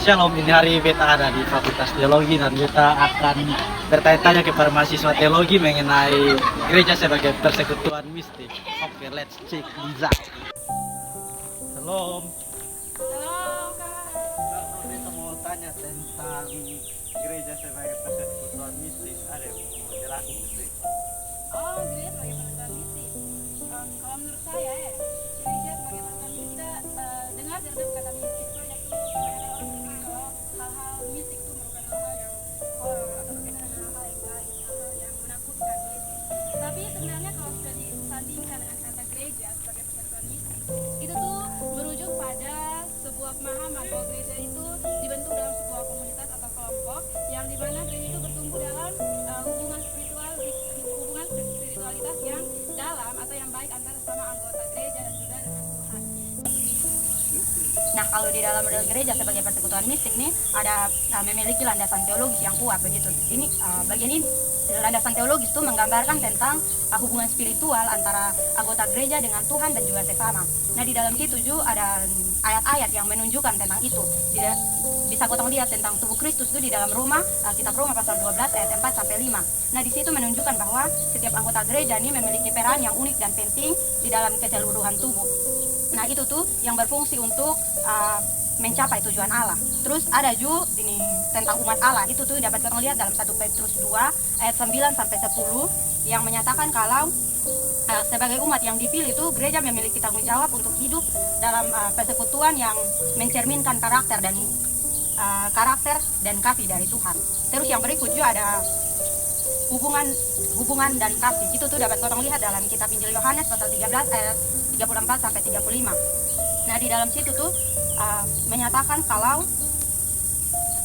Shalom, ini hari beta ada di Fakultas Teologi dan beta akan bertanya-tanya kepada mahasiswa teologi mengenai gereja sebagai persekutuan mistik. Oke, let's check Liza. Shalom. Halo, Kalau beta mau tanya tentang gereja sebagai persekutuan mistik, ada yang mau jelasin sih? oh gereja sebagai persekutuan mistik. Kalau menurut saya ya, gereja sebagai persekutuan mistik kita dengar dari kata mistik saja tuh kebanyakan orang berpikir kalau hal-hal mistik itu merupakan hal-hal yang horor atau berkaitan dengan hal-hal yang gaib, hal-hal yang menakutkan gitu. Tapi sebenarnya kalau sudah disandingkan dengan kata gereja sebagai persekutuan mistik, itu tuh merujuk pada sebuah pemahaman bahwa gereja itu dibentuk dalam sebuah komunitas atau kelompok yang dimana gereja itu bertumbuh dalam hubungan spiritualitas yang dalam atau yang baik antara sama anggota gereja dan juga dengan Tuhan. Nah, kalau di dalam model gereja sebagai persekutuan mistik nih ada memiliki landasan teologis yang kuat begitu. Ini bagian ini landasan teologis itu menggambarkan tentang hubungan spiritual antara anggota gereja dengan Tuhan dan juga sesama. Nah, di dalam situ juga ada ayat-ayat yang menunjukkan tentang itu. Bisa kotong lihat tentang tubuh Kristus itu di dalam Roma, kitab Roma pasal 12 ayat 4 sampai 5. Nah, di situ menunjukkan bahwa setiap anggota gereja ini memiliki peran yang unik dan penting di dalam keseluruhan tubuh. Nah, itu tuh yang berfungsi untuk mencapai tujuan Allah. Terus ada juga ini tentang umat Allah, itu tuh dapat kita lihat dalam 1 Petrus 2 ayat 9 sampai 10 yang menyatakan kalau sebagai umat yang dipilih itu gereja memiliki tanggung jawab untuk hidup dalam persekutuan yang mencerminkan karakter dan kasih dari Tuhan. Terus yang berikut juga ada hubungan dan kasih. Itu tuh dapat kita lihat dalam kitab Injil Yohanes pasal 13 ayat 34 sampai 35. Nah, di dalam situ tuh menyatakan kalau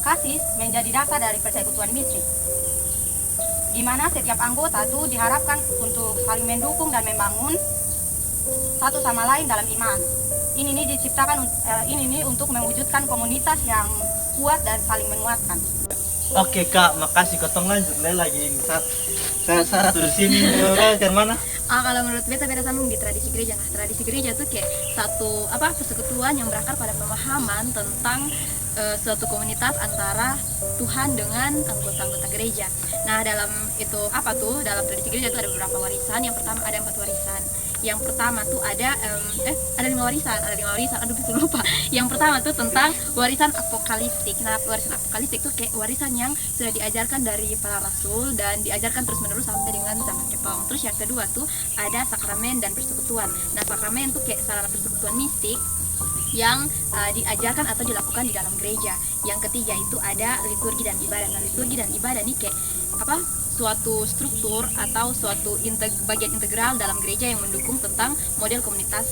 kasih menjadi dasar dari persekutuan mistik, di mana setiap anggota tuh diharapkan untuk saling mendukung dan membangun satu sama lain dalam iman. Ini nih diciptakan untuk mewujudkan komunitas yang kuat dan saling menguatkan. Oke kak, makasih. Kotong lanjut lagi. Saya syarat di sini. Ke mana? Kalau menurut beta sambung di tradisi gereja. Nah, tradisi gereja tuh kayak satu persekutuan yang berakar pada pemahaman tentang suatu komunitas antara Tuhan dengan anggota-anggota gereja. Nah, dalam itu dalam tradisi gereja itu ada beberapa warisan. Yang pertama ada 4 warisan. Yang pertama tuh ada 5 warisan. Aduh, bisa lupa. Yang pertama tuh tentang warisan apokaliptik. Nah, warisan apokaliptik tuh kayak warisan yang sudah diajarkan dari para rasul dan diajarkan terus-menerus sampai dengan zaman ketong. Terus yang kedua tuh ada sakramen dan persekutuan. Nah, sakramen tuh kayak sarana persekutuan mistik yang diajarkan atau dilakukan di dalam gereja. Yang ketiga itu ada liturgi dan ibadah. Nah, liturgi dan ibadah ini kayak suatu struktur atau suatu bagian integral dalam gereja yang mendukung tentang model komunitas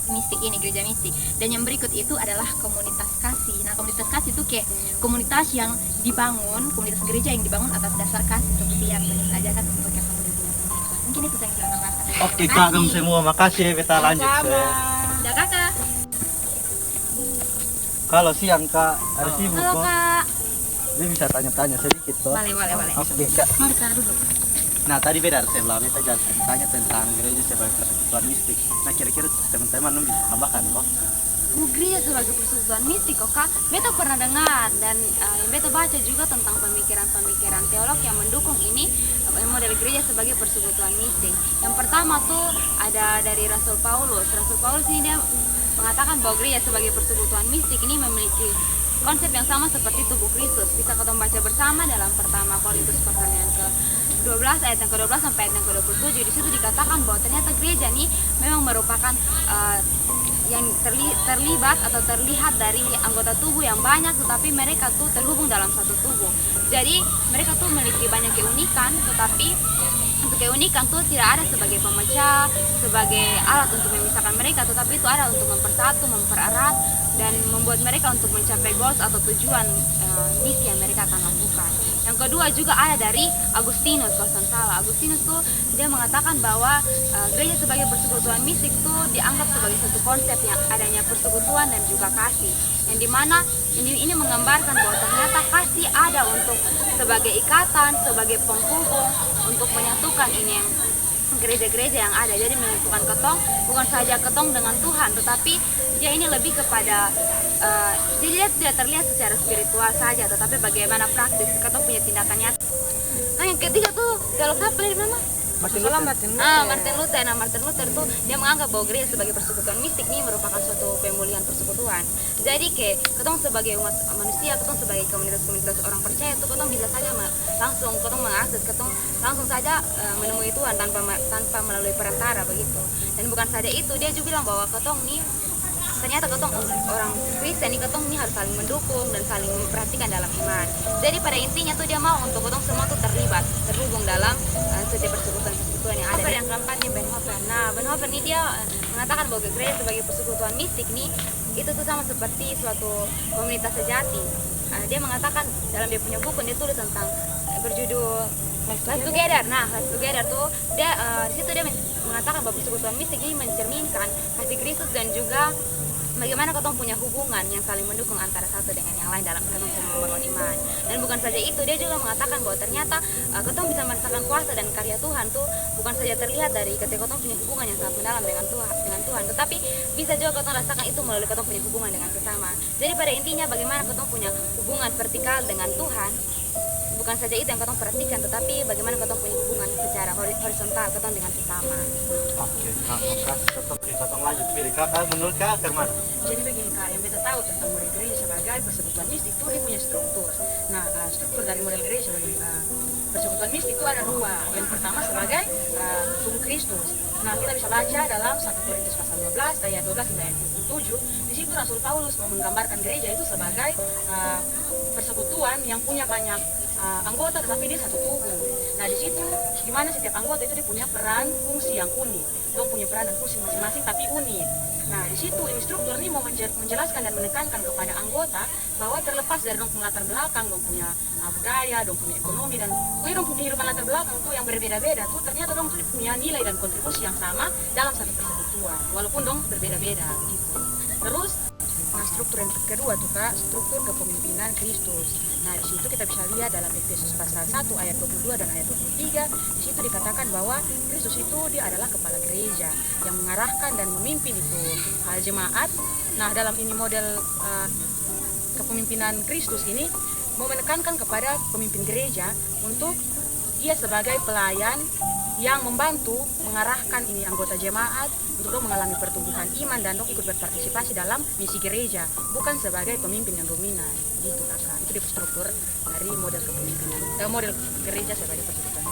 mistik ini, gereja mistik. Dan yang berikut itu adalah komunitas kasih. Nah, komunitas kasih itu kayak komunitas yang dibangun, komunitas gereja yang dibangun atas dasar kasih seperti yang diajarkan untuk yang kamu lihat. Mungkin itu yang saya tambahkan. Oke kak, kamu semua makasih. Beta lanjut. Dah kakak. Kalau siang kak, ada sibuk Halo kok. kak. Dia bisa tanya-tanya sedikit toh. Boleh. Oke kak. Mari kak duduk. Nah tadi beda sebelah beta tanya tentang gereja sebagai persekutuan mistik. Nah kira-kira teman-teman bisa tambahkan kok? Gereja sebagai persekutuan mistik kok kak, beta pernah dengar dan yang beta baca juga tentang pemikiran-pemikiran teolog yang mendukung ini model gereja sebagai persekutuan mistik. Yang pertama tuh ada dari Rasul Paulus. Rasul Paulus ini dia mengatakan bahwa gereja sebagai persekutuan mistik ini memiliki konsep yang sama seperti tubuh Kristus. Bisa kita baca bersama dalam pertama Korintus pasal yang ke-12 ayat yang ke-12 sampai ayat yang ke-27. Di situ dikatakan bahwa ternyata gereja ini memang merupakan yang terlibat atau terlihat dari anggota tubuh yang banyak, tetapi mereka tuh terhubung dalam satu tubuh. Jadi mereka tuh memiliki banyak keunikan, tetapi untuk keunikan tuh tidak ada sebagai pemecah, sebagai alat untuk memisahkan mereka, tetapi itu ada untuk mempersatu, mempererat, dan membuat mereka untuk mencapai goals atau tujuan misi yang mereka akan lakukan. Yang kedua juga ada dari Agustinus, kalau saya salah. Agustinus tuh dia mengatakan bahwa gereja sebagai persekutuan mistik tuh dianggap sebagai satu konsep yang adanya persekutuan dan juga kasih. Yang dimana ini menggambarkan bahwa ternyata kasih ada untuk sebagai ikatan, sebagai penghubung, untuk menyatukan ini gereja-gereja yang ada. Jadi menyatukan ketong bukan saja ketong dengan Tuhan, tetapi dia ini lebih kepada jadi dia tidak terlihat secara spiritual saja, tetapi bagaimana praktis kita punya tindakan nyata. Nah yang ketiga tuh teolog apa ini nama? Martin Luther. Nah, Martin Luther tuh dia menganggap bahwa gereja sebagai persekutuan mistik ini merupakan suatu pemulihan persekutuan. Jadi ketong sebagai umat manusia, ketong sebagai komunitas orang percaya tuh ketong bisa saja langsung ketong mengakses, ketong langsung saja menemui Tuhan tanpa melalui perantara begitu. Dan bukan saja itu, dia juga bilang bahwa ketong nih ternyata ketong orang Kristen nih, ketong nih harus saling mendukung dan saling memperhatikan dalam iman. Jadi pada intinya tuh dia mau untuk ketong semua tuh terhubung dalam setiap persekutuan yang ada. Yang keempatnya Bonhoeffer. Nah, Bonhoeffer ini dia mengatakan bahwa gereja sebagai persekutuan mistik nih itu tuh sama seperti suatu komunitas sejati. Dia mengatakan dalam dia punya buku, dia tulis tentang berjudul Life Together. Nah, Life Together tuh dia di situ dia mengatakan bahwa persekutuan mistik ini mencerminkan kasih Kristus dan juga bagaimana ketong punya hubungan yang saling mendukung antara satu dengan yang lain dalam ketong membangun iman. Dan bukan saja itu, dia juga mengatakan bahwa ternyata ketong bisa merasakan kuasa dan karya Tuhan tuh bukan saja terlihat dari ketika ketong punya hubungan yang sangat mendalam dengan Tuhan, tetapi bisa juga ketong rasakan itu melalui ketong punya hubungan dengan sesama. Jadi pada intinya bagaimana ketong punya hubungan vertikal dengan Tuhan, bukan saja itu yang ketong perhatikan, tetapi bagaimana ketong punya hubungan secara horizontal ketong dengan sesama. Oke, Kakak lanjut. Pilih Kakak, menurut Kakak kemana? Jadi begini Kak, yang kita tahu tentang model gereja sebagai persekutuan mistik itu dia punya struktur. Nah, struktur dari model gereja sebagai persekutuan mistik itu ada dua. Yang pertama sebagai tubuh Kristus. Nah, kita bisa baca dalam 1 Korintus pasal 12 ayat 12 hingga ayat 27. Di situ Rasul Paulus menggambarkan gereja itu sebagai persekutuan yang punya banyak anggota tetapi dia satu tubuh. Nah di situ gimana setiap anggota itu dia punya peran fungsi yang unik, dia punya peran dan fungsi masing-masing tapi unik. Nah di situ instruktur ini mau menjelaskan dan menekankan kepada anggota bahwa terlepas dari dong punya latar belakang, dong punya budaya, dong punya ekonomi dan pokoknya dong punya kehidupan latar belakang tuh yang berbeda-beda tuh ternyata dong tuh punya nilai dan kontribusi yang sama dalam satu persekutuan walaupun dong berbeda-beda gitu. Terus struktur yang kedua tuh Kak, struktur kepemimpinan Kristus. Nah, di situ kita bisa lihat dalam Efesus pasal 1 ayat 22 dan ayat 23, di situ dikatakan bahwa Kristus itu dia adalah kepala gereja yang mengarahkan dan memimpin itu jemaat. Nah, dalam ini model kepemimpinan Kristus ini mau menekankan kepada pemimpin gereja untuk dia sebagai pelayan yang membantu mengarahkan ini anggota jemaat untuk dong mengalami pertumbuhan iman dan dong ikut berpartisipasi dalam misi gereja, bukan sebagai pemimpin yang dominan gitu Kakak. Itu struktur dari model kepemimpinan model gereja sebagai persekutuan.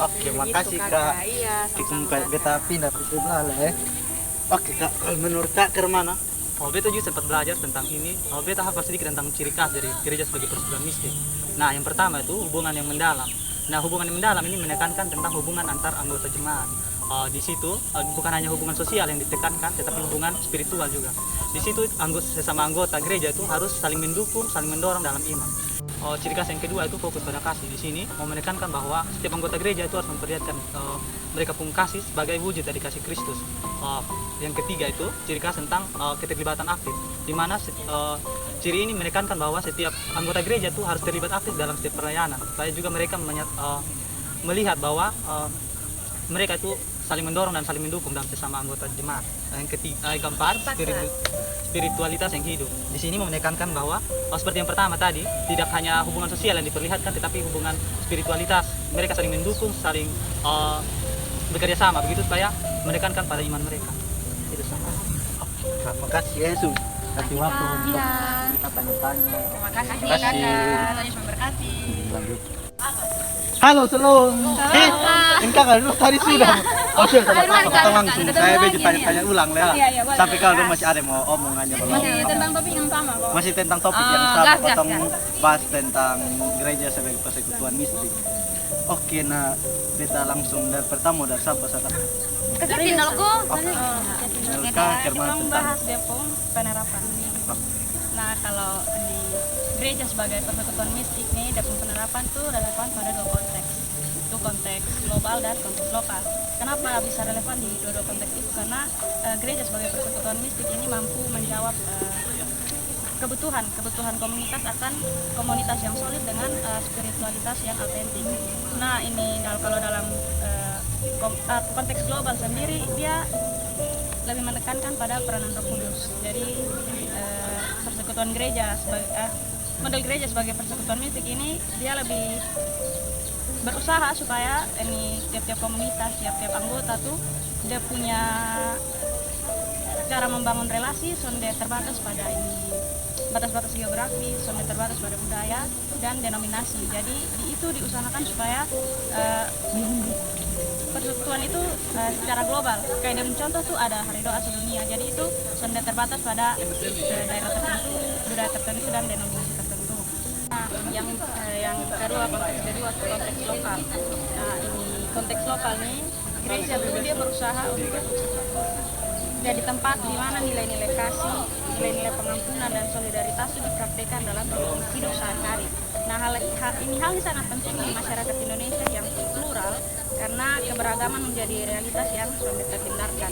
Oke, makasih Kak. Iya, Kita beta pindah ke sebelah lah ya. Oke Kak, menurut Kak ke mana? Beta juga sempat belajar tentang ini. Beta hafal sedikit tentang ciri khas dari gereja sebagai persekutuan mistik. Nah, yang pertama itu hubungan yang mendalam. Nah, hubungan yang mendalam ini menekankan tentang hubungan antar anggota jemaat. Di situ bukan hanya hubungan sosial yang ditekankan, tetapi hubungan spiritual juga. Di situ sesama anggota gereja itu harus saling mendukung, saling mendorong dalam iman. Ciri khas yang kedua itu fokus pada kasih. Di sini mau menekankan bahwa setiap anggota gereja itu harus memperlihatkan mereka pun kasih sebagai wujud dari kasih Kristus. Yang ketiga itu ciri khas tentang keterlibatan aktif, di mana ciri ini menekankan bahwa setiap anggota gereja itu harus terlibat aktif dalam setiap pelayanan, supaya juga mereka melihat bahwa mereka itu saling mendorong dan saling mendukung dalam sesama anggota jemaat. Yang keempat, spiritualitas yang hidup. Di sini menekankan bahwa seperti yang pertama tadi, tidak hanya hubungan sosial yang diperlihatkan, tetapi hubungan spiritualitas. Mereka saling mendukung, saling bekerja sama, begitu supaya menekankan pada iman mereka. Itu sama. Terima kasih Yesus. Kasih waktu untuk kita tanya-tanya. Terima kasih Terima kasih. Kakak. Tuhan Yesus memberkati. Lanjut. Halo Selong. Engkau kan lu tadi sudah. Oke, kita langsung. Saya beji tanya-tanya ulang ya. Sampai kalau masih ada mau omongannya belum. Masih tentang topik yang sama kok. Masih tentang topik yang sama, potong bahas tentang gereja sebagai persekutuan mistik. Oke, nah kita langsung dari pertama dari siapa saja. Kesin aku. Kita Kita membahas Depok penerapan. Nah, kalau di gereja sebagai persekutuan mistik nih, Depok penerapan tuh relevan pada dua konteks. Itu konteks global dan konteks lokal. Kenapa bisa relevan di dua konteks itu? Karena gereja sebagai persekutuan mistik ini mampu menjawab kebutuhan komunitas akan komunitas yang solid dengan spiritualitas yang autentik. Nah, ini kalau dalam konteks global sendiri dia lebih menekankan pada peranan Roh Kudus. Jadi persekutuan gereja sebagai model gereja sebagai persekutuan mistik ini dia lebih berusaha supaya ini tiap-tiap komunitas, tiap-tiap anggota tuh dia punya cara membangun relasi sonde terbatas pada ini batas-batas geografis, sonde terbatas pada budaya dan denominasi. Jadi itu diusahakan supaya persekutuan itu secara global. Kayak dalam contoh tuh ada hari doa sedunia. Jadi itu sonde terbatas pada daerah tertentu, budaya tertentu dan denominasi tertentu. Nah, yang kedua konteks lokal. Nah, ini konteks lokal nih gereja itu dia berusaha untuk jadi tempat di mana nilai-nilai kasih, nilai-nilai pengampunan dan solidaritas itu dipraktikkan dalam hidup sehari-hari. Nah, hal ini sangat penting di masyarakat Indonesia yang plural karena keberagaman menjadi realitas yang sulit terhindarkan.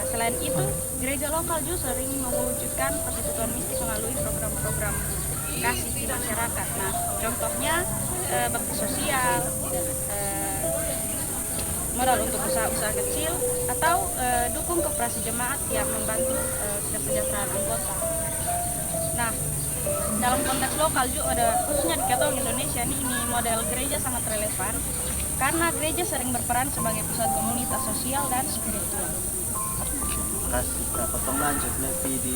Selain itu, gereja lokal juga sering mewujudkan persekutuan mistik melalui program-program kasih di masyarakat. Nah, contohnya bakti sosial, modal untuk usaha-usaha kecil, atau dukung koperasi jemaat yang membantu kesejahteraan anggota. Nah, dalam konteks lokal juga ada, khususnya di Katolik Indonesia ini model gereja sangat relevan karena gereja sering berperan sebagai pusat komunitas sosial dan spiritual. Kasih Kak, potong lanjut lebih di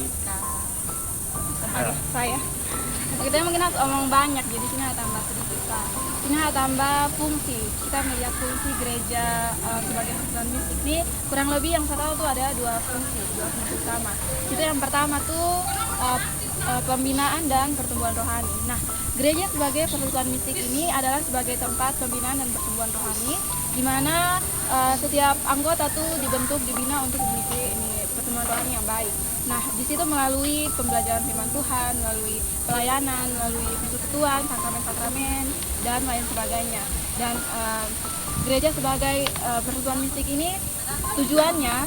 Sebagai saya, kita mungkin harus omong banyak, jadi sini ada tambah sedikit Kak. Ini ada tambah fungsi. Kita melihat fungsi gereja sebagai persekutuan mistik ini kurang lebih yang saya tahu tuh ada dua fungsi utama. Itu yang pertama tuh pembinaan dan pertumbuhan rohani. Nah, gereja sebagai persekutuan mistik ini adalah sebagai tempat pembinaan dan pertumbuhan rohani, di mana setiap anggota tuh dibentuk, dibina untuk memiliki pertumbuhan rohani yang baik. Nah, di situ melalui pembelajaran firman Tuhan, melalui pelayanan, melalui persekutuan, sakramen-sakramen, dan lain sebagainya. Dan gereja sebagai persekutuan mistik ini tujuannya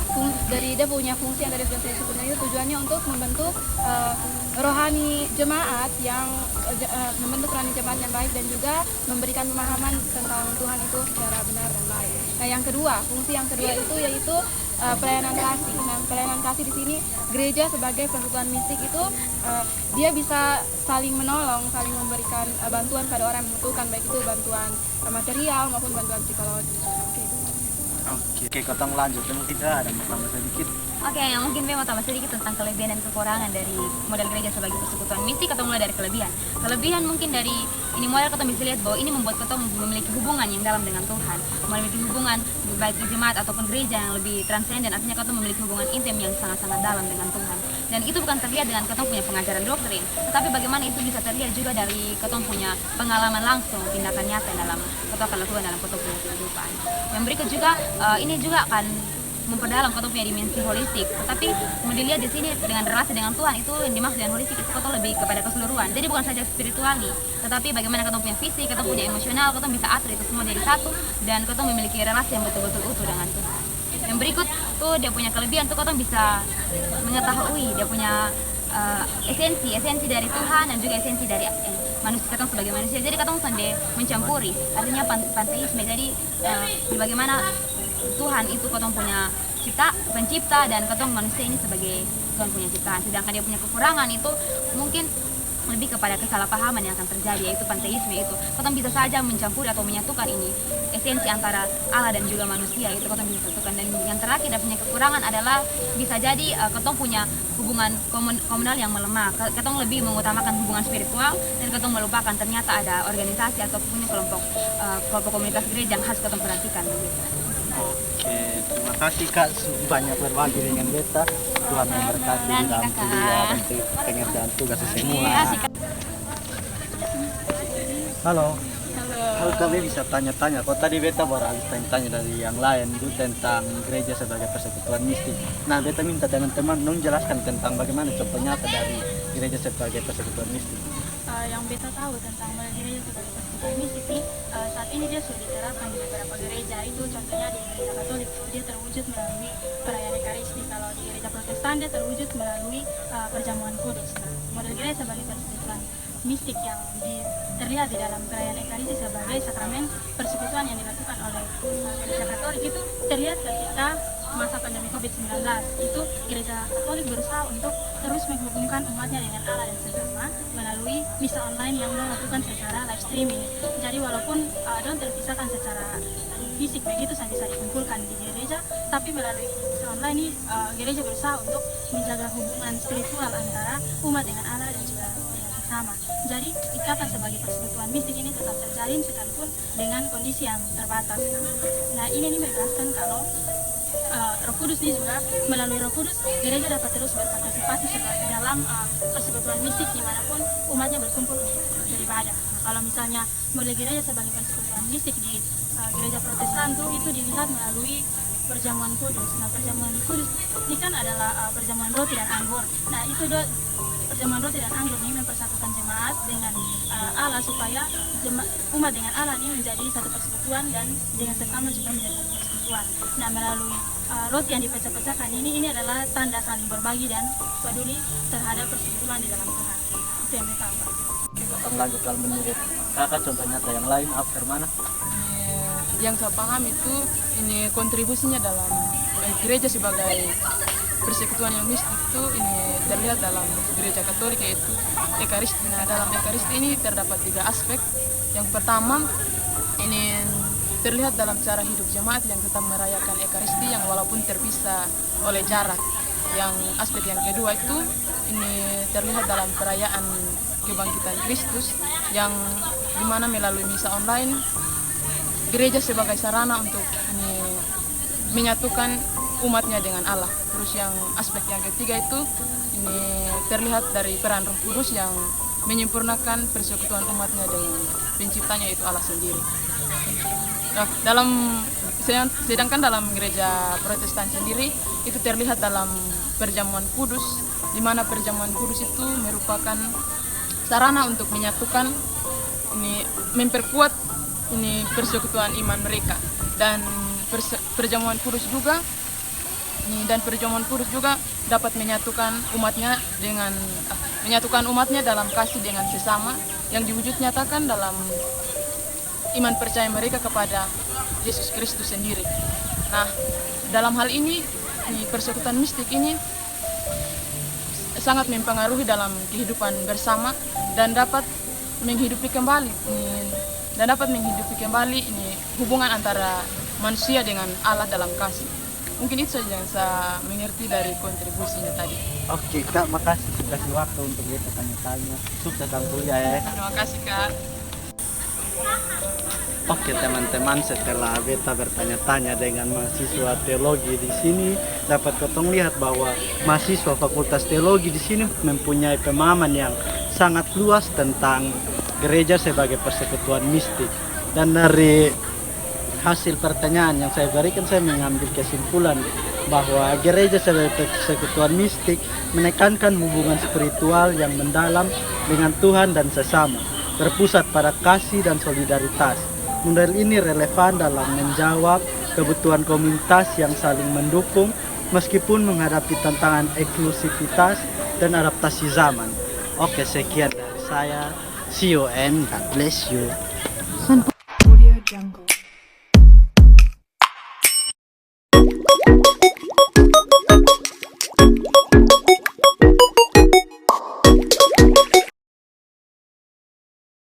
dari dia punya fungsi yang dari saya sebutkan itu tujuannya untuk membentuk rohani jemaat yang membentuk rohani jemaat yang baik dan juga memberikan pemahaman tentang Tuhan itu secara benar dan baik. Nah, yang kedua, fungsi yang kedua itu yaitu pelayanan kasih. Nah, pelayanan kasih di sini gereja sebagai persekutuan mistik itu dia bisa saling menolong, saling memberikan bantuan pada orang yang membutuhkan, baik itu bantuan material maupun bantuan psikologis. Oke, kotong lanjut. Mungkin ada mau tambah sedikit. Oke, yang mungkin saya mau tambah sedikit tentang kelebihan dan kekurangan dari model gereja sebagai persekutuan mistik, atau mulai dari kelebihan. Kelebihan mungkin dari ini model kita bisa lihat bahwa ini membuat kita memiliki hubungan yang dalam dengan Tuhan, memiliki hubungan baik di jemaat ataupun gereja yang lebih transenden, artinya kita memiliki hubungan intim yang sangat-sangat dalam dengan Tuhan. Dan itu bukan terlihat dengan kita punya pengajaran doktrin, tetapi bagaimana itu bisa terlihat juga dari kita punya pengalaman langsung, tindakan nyata dalam kita akan lakukan dalam kita punya kehidupan. Yang berikut juga ini juga akan memperdalam kita punya dimensi holistik. Tapi dilihat di sini dengan relasi dengan Tuhan itu yang dimaksud dengan holistik itu kita lebih kepada keseluruhan. Jadi bukan saja spirituali, tetapi bagaimana kita punya fisik, kita punya emosional, kita bisa atur itu semua jadi satu dan kita memiliki relasi yang betul-betul utuh dengan Tuhan. Yang berikut tuh dia punya kelebihan tuh kita bisa mengetahui dia punya esensi dari Tuhan dan juga esensi dari manusia kita sebagai manusia. Jadi kita sendiri mencampuri, artinya panteisme. Jadi bagaimana Tuhan itu ketong punya pencipta dan ketong manusia ini sebagai Tuhan punya ciptaan. Sedangkan dia punya kekurangan itu mungkin lebih kepada kesalahpahaman yang akan terjadi, yaitu panteisme itu. Ketong bisa saja mencampuri atau menyatukan ini esensi antara Allah dan juga manusia, itu ketong bisa satukan. Dan yang terakhir dia punya kekurangan adalah bisa jadi ketong punya hubungan komunal yang melemah. Ketong lebih mengutamakan hubungan spiritual dan ketong melupakan ternyata ada organisasi atau punya kelompok komunitas gereja yang harus ketong perhatikan begitu. Oke, terima kasih Kak banyak berbagi dengan beta. Tuhan memberkati dalam kuliah dan pengerjaan tugas semua. Halo. Halo, kami bisa tanya-tanya. Kok tadi beta baru habis tanya-tanya dari yang lain itu tentang gereja sebagai persekutuan mistik. Nah, beta minta teman-teman menjelaskan tentang bagaimana contoh nyata dari gereja sebagai persekutuan mistik. Yang beta tahu tentang model gereja sebagai persekutuan mistik ini saat ini dia sudah diterapkan di beberapa gereja. Itu contohnya di gereja Katolik dia terwujud melalui perayaan Ekaristi. Kalau di gereja Protestan dia terwujud melalui perjamuan kudus. Nah, model gereja sebagai persekutuan mistik yang terlihat di dalam perayaan Ekaristi sebagai sakramen persekutuan yang dilakukan oleh gereja Katolik itu terlihat ketika masa pandemi COVID-19 itu Gereja Katolik berusaha untuk terus menghubungkan umatnya dengan Allah dan sesama melalui misa online yang dilakukan secara live streaming. Jadi walaupun don't terpisahkan secara fisik begitu saya bisa dikumpulkan di gereja, tapi melalui misa online ini gereja berusaha untuk menjaga hubungan spiritual antara umat dengan Allah dan juga dengan sesama. Jadi ikatan sebagai persekutuan mistik ini tetap terjalin sekalipun dengan kondisi yang terbatas. Nah ini menegaskan kalau Roh Kudus ini juga melalui Roh Kudus gereja dapat terus berpartisipasi dalam persekutuan mistik dimanapun umatnya berkumpul untuk beribadah. Nah, kalau misalnya model gereja sebagai persekutuan mistik di gereja Protestan itu dilihat melalui perjamuan kudus. Nah perjamuan kudus ini kan adalah perjamuan roti dan anggur. Nah itu perjamuan roti dan anggur ini mempersatukan jemaat dengan Allah supaya umat dengan Allah ini menjadi satu persekutuan dan dengan sesama juga menjadi satu persekutuan. Nah melalui roti yang dipecah-pecahkan ini adalah tanda saling berbagi dan peduli terhadap persekutuan di dalam Tuhan. Itu yang mereka buat. Tentang lagu kalau menurut kakak contoh nyata yang lain after mana? Yang saya paham itu ini kontribusinya dalam gereja sebagai persekutuan yang mistik itu ini terlihat dalam gereja Katolik yaitu Ekaristi. Nah dalam Ekaristi ini terdapat 3 aspek. Yang pertama ini terlihat dalam cara hidup jemaat yang tetap merayakan Ekaristi yang walaupun terpisah oleh jarak. Yang aspek yang kedua itu ini terlihat dalam perayaan kebangkitan Kristus yang dimana melalui misa online gereja sebagai sarana untuk ini menyatukan umatnya dengan Allah. Terus yang aspek yang ketiga itu ini terlihat dari peran Roh Kudus yang menyempurnakan persekutuan umatnya dengan penciptanya itu Allah sendiri. Nah, sedangkan dalam gereja Protestan sendiri itu terlihat dalam perjamuan kudus, di mana perjamuan kudus itu merupakan sarana untuk menyatukan ini memperkuat ini persekutuan iman mereka dan perjamuan kudus juga dapat menyatukan umatnya dalam kasih dengan sesama yang diwujud nyatakan dalam iman percaya mereka kepada Yesus Kristus sendiri. Nah, dalam hal ini persekutuan mistik ini sangat mempengaruhi dalam kehidupan bersama dan dapat menghidupi kembali ini hubungan antara manusia dengan Allah dalam kasih. Mungkin itu saja yang saya mengerti dari kontribusinya tadi. Oke Kak, makasih sudah kasih waktu untuk kita tanya-tanya. Sukses dalam kuliah ya. Terima kasih Kak. Oke teman-teman, setelah beta bertanya-tanya dengan mahasiswa teologi di sini, dapat ketong lihat bahwa mahasiswa Fakultas Teologi di sini mempunyai pemahaman yang sangat luas tentang gereja sebagai persekutuan mistik. Dan dari hasil pertanyaan yang saya berikan, saya mengambil kesimpulan bahwa gereja sebagai persekutuan mistik menekankan hubungan spiritual yang mendalam dengan Tuhan dan sesama, berpusat pada kasih dan solidaritas. Model ini relevan dalam menjawab kebutuhan komunitas yang saling mendukung meskipun menghadapi tantangan eksklusivitas dan adaptasi zaman. Oke, sekian dari saya. See you and God bless you.